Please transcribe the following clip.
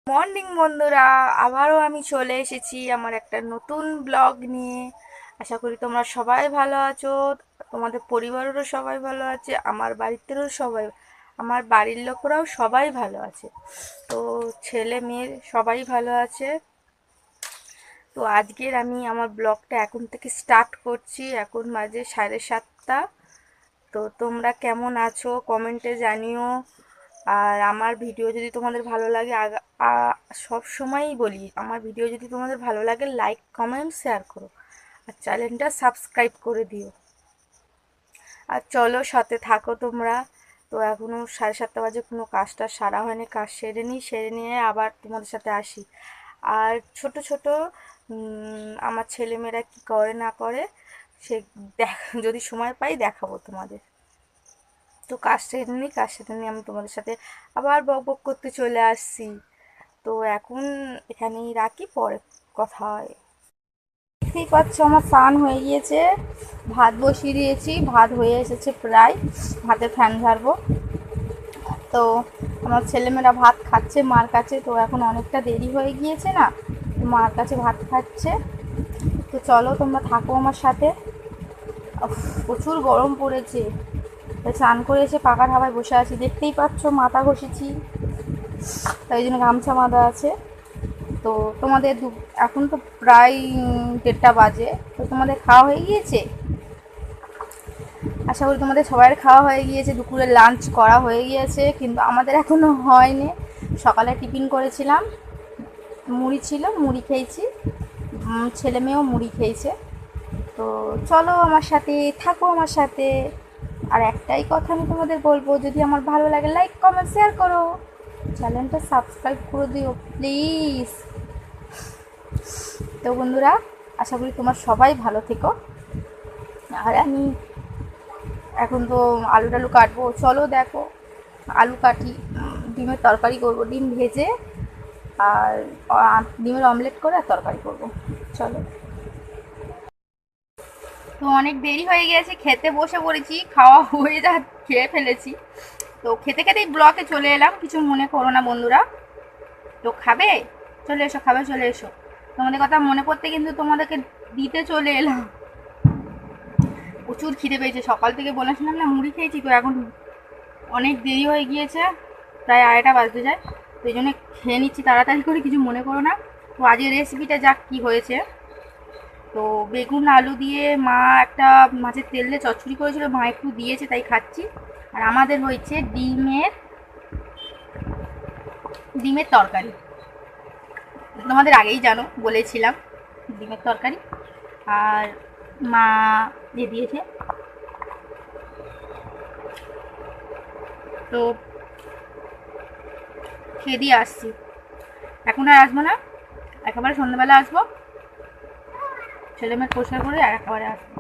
Morning বন্ধুরা, আবারও আমি চলে এসেছি আমার একটা নতুন ব্লগ নিয়ে। আশা করি তোমরা সবাই ভালো আছো, তোমাদের পরিবারেরও সবাই ভালো আছে, আমার বাড়িতেও সবাই, আমার বাড়ির লোকেরাও সবাই ভালো আছে। তো ছেলে মেয়ে সবাই ভালো আছে। তো আজকের আমি আমার ব্লগটা এখন থেকে স্টার্ট করছি। এখন বাজে 7:30। তো তোমরা কেমন আছো কমেন্টে জানিও। আর আমার ভিডিও যদি তোমাদের ভালো লাগে, সব সময়ই বলি, আমার ভিডিও যদি তোমাদের ভালো লাগে লাইক কমেন্ট শেয়ার করো, আর চ্যানেলটা সাবস্ক্রাইব করে দিও। আর চলো সাথে থাকো তোমরা। তো এখনও 7:30 বাজে, কোনো কাজটা সারা হয়নি, কাজ সেরে নিই, সেরে নিয়ে আবার তোমাদের সাথে আসি। আর ছোট ছোট আমার ছেলেমেয়েরা কি করে না করে সে দেখ, যদি সময় পাই দেখাবো তোমাদের। তো কাজ সেরে নিই, কাজ সেরে নিয়ে আমি তোমাদের সাথে আবার বক বক করতে চলে আসছি। তো এখন এখানেই রাখি, পরে কথা হয়। দেখতেই পাচ্ছ আমার স্নান হয়ে গিয়েছে, ভাত বসিয়ে দিয়েছি, ভাত হয়ে এসেছে প্রায়, ভাতে ফ্যান ঝাড়বো। তো আমার ছেলেমেয়েরা ভাত খাচ্ছে মার কাছে। তো এখন অনেকটা দেরি হয়ে গিয়েছে না, তো মার কাছে ভাত খাচ্ছে। তো চলো তোমরা থাকো আমার সাথে। উফ, প্রচুর গরম পড়েছে। স্নান করে এসে পাকার হাওয়ায় বসে আছি, দেখতেই পাচ্ছ মাথা ঘষেছি, তাই জন্য গামছা বাঁধা আছে। তো তোমাদের এখন তো প্রায় 1:30 বাজে। তো তোমাদের খাওয়া হয়ে গিয়েছে? আশা করি তোমাদের সবার খাওয়া হয়ে গিয়েছে, দুপুরে লাঞ্চ করা হয়ে গিয়েছে, কিন্তু আমাদের এখনও হয়নি। সকালে টিফিন করেছিলাম, মুড়ি ছিল, মুড়ি খেয়েছি, ছেলে মেয়েও মুড়ি খেয়েছে। তো চলো আমার সাথে থাকো, আমার সাথে। আর একটাই কথা আমি তোমাদের বলবো, যদি আমার ভালো লাগে লাইক কমেন্ট শেয়ার করো, চ্যানেলটা সাবস্ক্রাইব করে দিও প্লিজ। তো বন্ধুরা, আশা করি তোমার সবাই ভালো থেকো। আর আমি এখন তো আলু টালু কাটবো, চলো দেখো। আলু কাটি, ডিমের তরকারি করব, ডিম ভেজে আর ডিমের অমলেট করে আর তরকারি করব। চলো। তো অনেক দেরি হয়ে গেছে, খেতে বসে পড়েছি, খাওয়া হয়ে খেয়ে ফেলেছি। তো খেতে খেতেই ব্লকে চলে এলাম, কিছু মনে করো না বন্ধুরা। তো খাবে? চলে এসো, খাবে চলে এসো। তোমাদের কথা মনে পড়তে কিন্তু তোমাদেরকে দিতে চলে এলাম। প্রচুর খিদে পেয়েছে, সকাল থেকে বলেছিলাম না মুড়ি খেয়েছি। তো এখন অনেক দেরি হয়ে গিয়েছে, প্রায় 2:30 বাজতে যায়। তো এই জন্য খেয়ে নিচ্ছি তাড়াতাড়ি করে, কিছু মনে করো না। তো আজকের রেসিপিটা যাক কী হয়েছে। তো বেগুন আলু দিয়ে মা একটা মাছের তেল দিয়ে চচ্চড়ি করেছিল, মা একটু দিয়েছে তাই খাচ্ছি। আর আমাদের হয়েছে ডিমের তরকারি। তোমাদের আগেই জানো, বলেছিলাম ডিমের তরকারি। আর মা দিয়ে দিয়েছে। তো খেয়ে দিয়ে আসছি, এখন আর আসবো না, একেবারে সন্ধ্যাবেলা আসবো, ছেলেমেয়ে পরিষ্কার করে আর একেবারে আসবো।